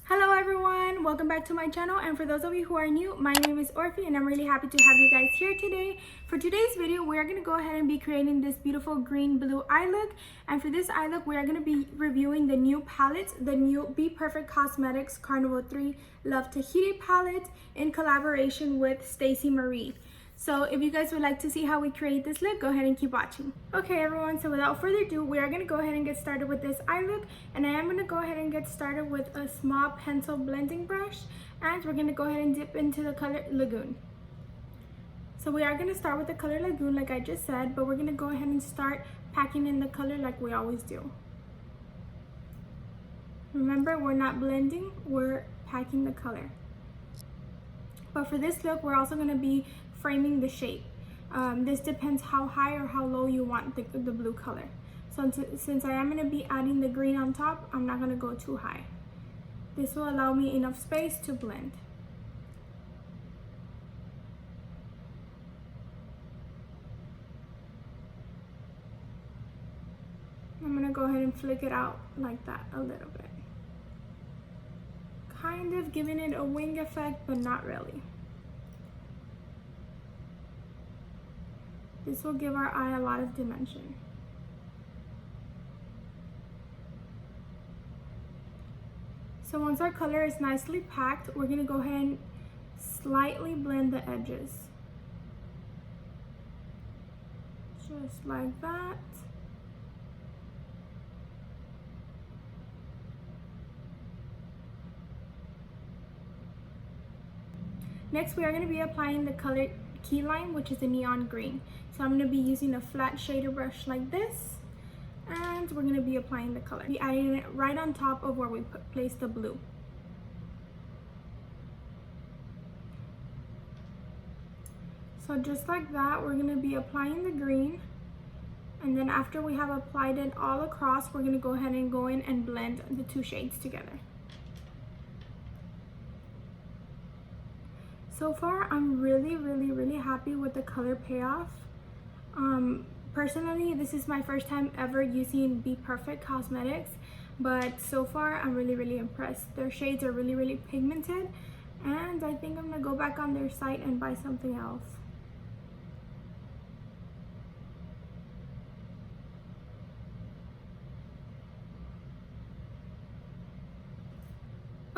Hello everyone, welcome back to my channel, and for those of you who are new, my name is Orfie and I'm really happy to have you guys here today. For today's video, we are going to go ahead and be creating this beautiful green blue eye look, and for this eye look we are going to be reviewing the new palettes, the new BPerfect Cosmetics Carnival 3 Love Tahiti palette in collaboration with Stacey Marie. So if you guys would like to see how we create this look, go ahead and keep watching. Okay everyone, so without further ado, we are going to go ahead and get started with this eye look, and I am going to go ahead and get started with a small pencil blending brush, and we're going to go ahead and dip into the color Lagoon. So we are going to start with the color Lagoon like I just said, but we're going to go ahead and start packing in the color like we always do. Remember, we're not blending, we're packing the color. But for this look, we're also going to be framing the shape. This depends how high or how low you want the blue color. So since I am going to be adding the green on top, I'm not going to go too high. This will allow me enough space to blend. I'm going to go ahead and flick it out like that a little bit. Kind of giving it a wing effect, but not really. This will give our eye a lot of dimension. So once our color is nicely packed, we're going to go ahead and slightly blend the edges. Just like that. Next, we are going to be applying the color Key Lime, which is a neon green. So I'm going to be using a flat shader brush like this, and we're going to be applying the color. Be adding it right on top of where we placed the blue. So just like that, we're going to be applying the green, and then after we have applied it all across, we're going to go ahead and go in and blend the two shades together. So far, I'm really happy with the color payoff. Personally, this is my first time ever using BPerfect Cosmetics, but so far I'm really impressed. Their shades are really pigmented, and I think I'm gonna go back on their site and buy something else.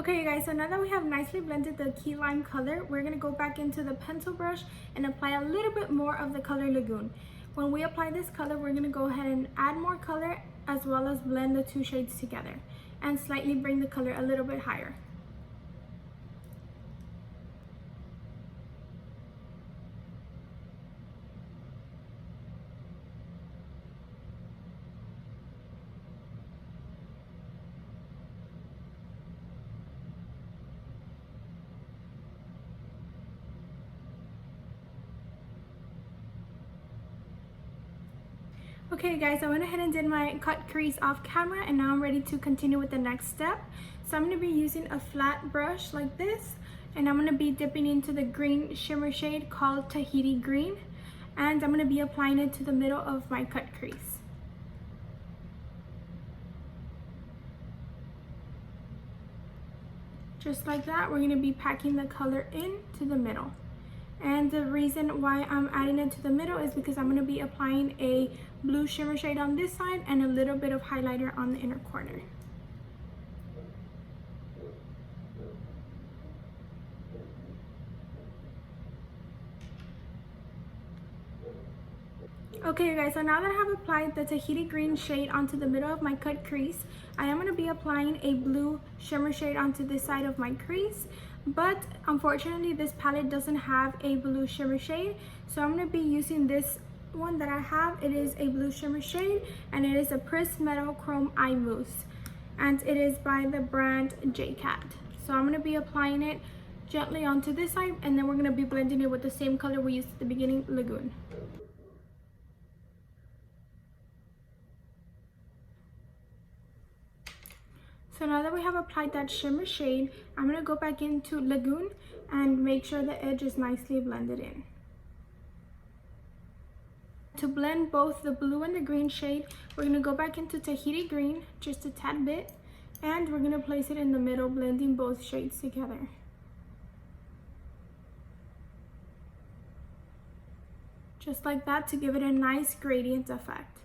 Okay you guys, so now that we have nicely blended the Key Lime color, we're going to go back into the pencil brush and apply a little bit more of the color Lagoon. When we apply this color, we're going to go ahead and add more color as well as blend the two shades together and slightly bring the color a little bit higher. Okay guys, I went ahead and did my cut crease off camera, and now I'm ready to continue with the next step. So I'm going to be using a flat brush like this, and I'm going to be dipping into the green shimmer shade called Tahiti Green, and I'm going to be applying it to the middle of my cut crease. Just like that, we're going to be packing the color into the middle. And the reason why I'm adding it to the middle is because I'm going to be applying a blue shimmer shade on this side and a little bit of highlighter on the inner corner. Okay guys, so now that I have applied the Tahiti Green shade onto the middle of my cut crease, I am going to be applying a blue shimmer shade onto this side of my crease. But unfortunately, this palette doesn't have a blue shimmer shade, so I'm going to be using this one that I have. It is a blue shimmer shade, and it is a Pressed Metal Chrome Eye Mousse, and it is by the brand J-Cat. So I'm going to be applying it gently onto this side, and then we're going to be blending it with the same color we used at the beginning, Lagoon. So now that we have applied that shimmer shade, I'm going to go back into Lagoon and make sure the edge is nicely blended in. To blend both the blue and the green shade, we're going to go back into Tahiti Green just a tad bit, And we're gonna place it in the middle, blending both shades together. Just like that, to give it a nice gradient effect.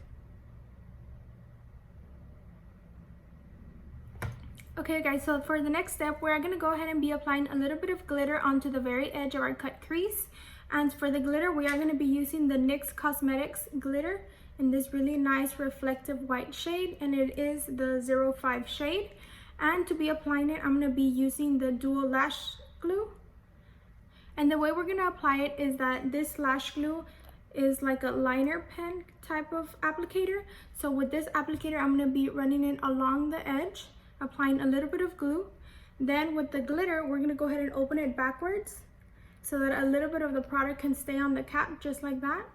Okay guys, so for the next step, we're gonna go ahead and be applying a little bit of glitter onto the very edge of our cut crease. And for the glitter, we are gonna be using the NYX Cosmetics glitter in this really nice reflective white shade, and it is the 05 shade. And to be applying it, I'm gonna be using the dual lash glue. And the way we're gonna apply it is that this lash glue is like a liner pen type of applicator. So with this applicator, I'm gonna be running it along the edge, applying a little bit of glue. Then with the glitter, we're gonna go ahead and open it backwards so that a little bit of the product can stay on the cap, just like that.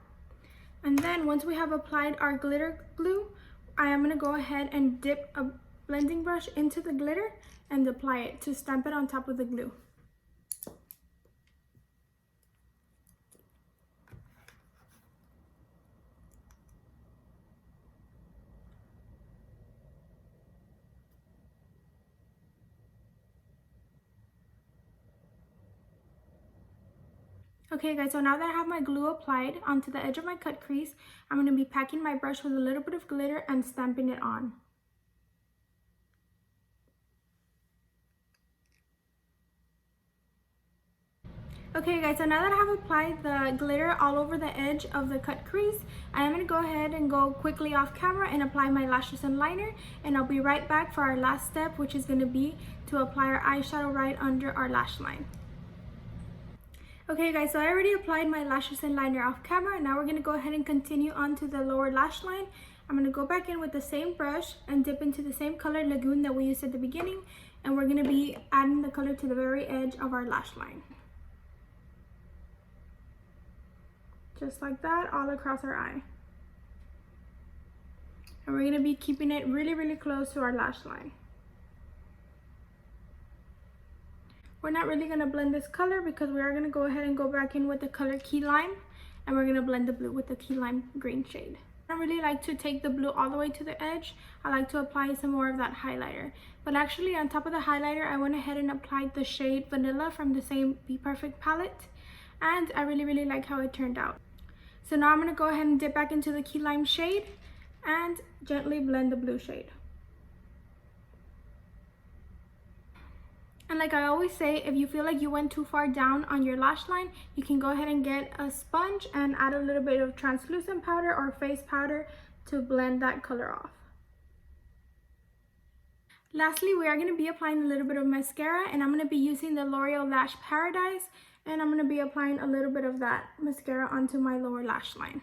And then once we have applied our glitter glue, I am gonna go ahead and dip a blending brush into the glitter and apply it to stamp it on top of the glue. Okay guys, so now that I have my glue applied onto the edge of my cut crease, I'm going to be packing my brush with a little bit of glitter and stamping it on. Okay guys, so now that I have applied the glitter all over the edge of the cut crease, I am going to go ahead and go quickly off camera and apply my lashes and liner, and I'll be right back for our last step, which is going to be to apply our eyeshadow right under our lash line. Okay guys, so I already applied my lashes and liner off camera, and now we're going to go ahead and continue on to the lower lash line. I'm going to go back in with the same brush and dip into the same color Lagoon that we used at the beginning, and we're going to be adding the color to the very edge of our lash line. Just like that, all across our eye. And we're going to be keeping it really, really close to our lash line. We're not really going to blend this color because we are going to go ahead and go back in with the color Key Lime, and we're going to blend the blue with the Key Lime green shade. I don't really like to take the blue all the way to the edge. I like to apply some more of that highlighter. But actually on top of the highlighter, I went ahead and applied the shade Vanilla from the same BPerfect palette, and I really, really like how it turned out. So now I'm going to go ahead and dip back into the Key Lime shade and gently blend the blue shade. And like I always say, if you feel like you went too far down on your lash line, you can go ahead and get a sponge and add a little bit of translucent powder or face powder to blend that color off. Lastly, we are going to be applying a little bit of mascara, and I'm going to be using the L'Oreal Lash Paradise, and I'm going to be applying a little bit of that mascara onto my lower lash line.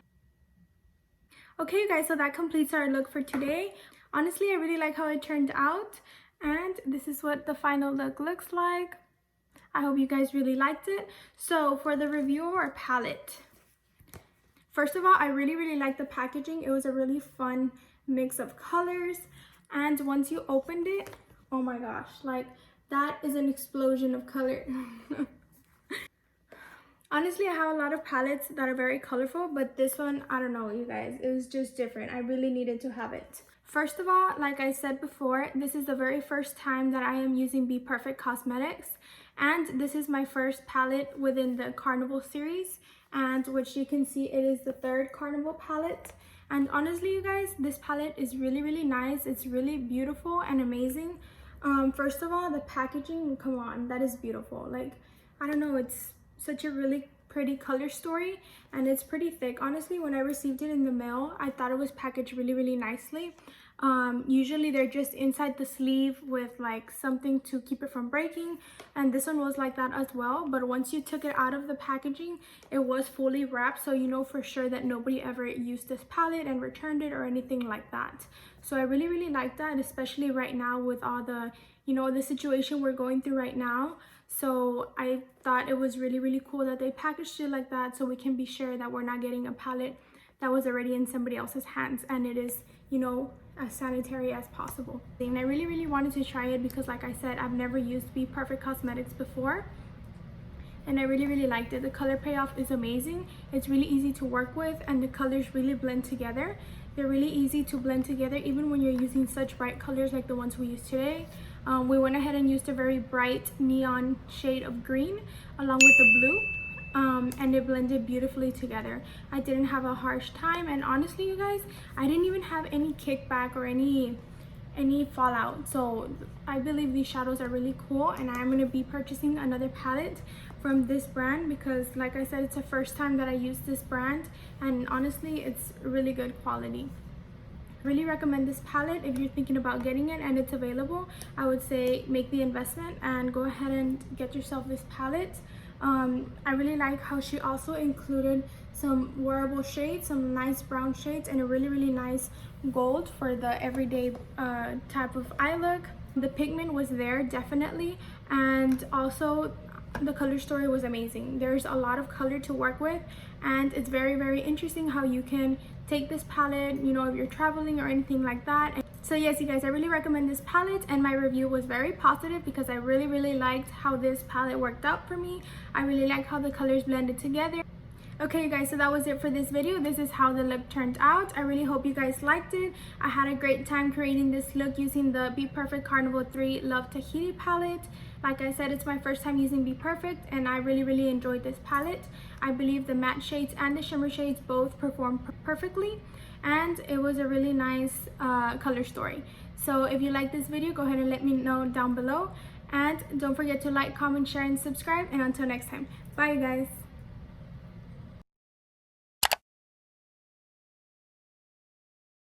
Okay you guys, so that completes our look for today. Honestly, I really like how it turned out. And this is what the final look looks like. I hope you guys really liked it. So for the review of our palette, first of all, I really, really liked the packaging. It was a really fun mix of colors. And once you opened it, oh my gosh, like that is an explosion of color. Honestly, I have a lot of palettes that are very colorful, but this one, I don't know, you guys, it was just different. I really needed to have it. First of all, like I said before, this is the very first time that I am using BPerfect Cosmetics, and this is my first palette within the Carnival series, and which you can see, it is the third Carnival palette. And honestly, you guys, this palette is really, really nice. It's really beautiful and amazing. First of all, the packaging, come on, that is beautiful. Like, I don't know, it's such a really pretty color story, and it's pretty thick. Honestly, when I received it in the mail, I thought it was packaged really, really nicely. Usually they're just inside the sleeve with like something to keep it from breaking, and this one was like that as well. But once you took it out of the packaging, it was fully wrapped, so you know for sure that nobody ever used this palette and returned it or anything like that. So I really, really like that, especially right now with all the, you know, the situation we're going through right now. So I thought it was really, really cool that they packaged it like that, so we can be sure that we're not getting a palette that was already in somebody else's hands, and it is, you know, as sanitary as possible. And I really, really wanted to try it because, like I said, I've never used BPerfect Cosmetics before, and I really, really liked it. The color payoff is amazing. It's really easy to work with, and the colors really blend together. They're really easy to blend together even when you're using such bright colors like the ones we use today. We went ahead and used a very bright neon shade of green along with the blue. And it blended beautifully together. I didn't have a harsh time, and honestly you guys, I didn't even have any kickback or any fallout. So I believe these shadows are really cool, and I'm going to be purchasing another palette from this brand because, like I said, it's the first time that I use this brand, and honestly it's really good quality. Really recommend this palette if you're thinking about getting it and it's available. I would say make the investment and go ahead and get yourself this palette. I really like how she also included some wearable shades, some nice brown shades, and a really nice gold for the everyday type of eye look. The pigment was there definitely, and also the color story was amazing. There's a lot of color to work with, and it's very interesting how you can take this palette, you know, if you're traveling or anything like that. So yes, you guys, I really recommend this palette, and my review was very positive because I really liked how this palette worked out for me. I really like how the colors blended together. Okay you guys, so that was it for this video. This is how the look turned out. I really hope you guys liked it. I had a great time creating this look using the BPerfect Carnival 3 Love Tahiti palette. Like I said, it's my first time using BPerfect, and I really enjoyed this palette. I believe the matte shades and the shimmer shades both performed perfectly, and it was a really nice color story. So if you like this video, go ahead and let me know down below, and don't forget to like, comment, share, and subscribe. And until next time, bye you guys.